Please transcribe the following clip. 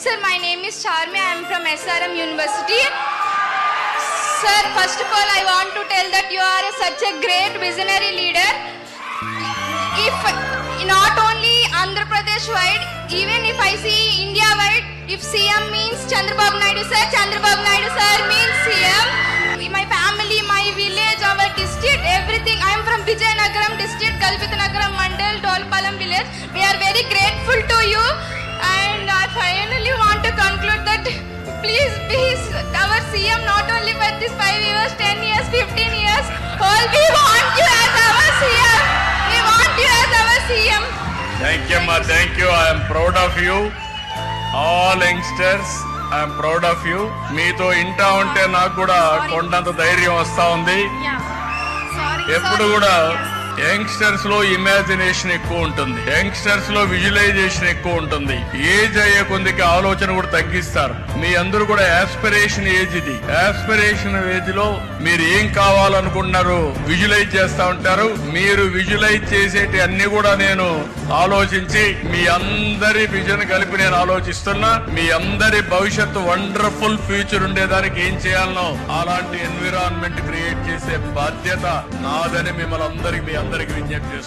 Sir, my name is Charmi. I am from SRM University. Sir, first of all, I want to tell that you are such a great visionary leader. If not only Andhra Pradesh wide, even if I see India wide, if CM means Chandrababu Naidu sir, Chandrababu Naidu sir means CM. My family, my village, our district, everything. I am from Vijayanagaram district, Kalpithanagaram Mandal, Dolpalam village. We are very grateful to you, and I finally want to conclude that please be our CM not only for this 5 years, 10 years, 15 years. All we want you as our CM. We want you as our CM. Thank you, ma. Thank you. I am proud of you. All youngsters, I am proud of you. మీతో ఇంటా ఉంటే నాకు కూడా కొండంత ధైర్యం వస్తా ఉంది. ఎప్పుడు కూడా యంగ్స్టర్స్ లో ఇమాజినేషన్ ఎక్కువ ఉంటుంది, యంగ్స్టర్స్ లో విజువలైజేషన్ ఎక్కువ ఉంటుంది. ఏజ్ అయ్యే కొద్దికి ఆలోచన కూడా తగ్గిస్తారు. మీ అందరూ కూడా ఆస్పిరేషన్ ఏజ్ ఇది. ఆస్పిరేషన్ ఏజ్ లో మీరు ఏం కావాలనుకుంటున్నారు విజువలైజ్ చేస్తా ఉంటారు. మీరు విజువలైజ్ చేసేటి అన్ని కూడా నేను ఆలోచించి మీ అందరి విజన్ కలిపి నేను ఆలోచిస్తున్నా. మీ అందరి భవిష్యత్తు వండర్ఫుల్ ఫ్యూచర్ ఉండేదానికి ఏం చేయాలనో అలాంటి ఎన్విరాన్మెంట్ క్రియేట్ చేసే బాధ్యత నాదని మిమ్మల్ని అందరికి విజ్ఞప్తి చేస్తున్నాను.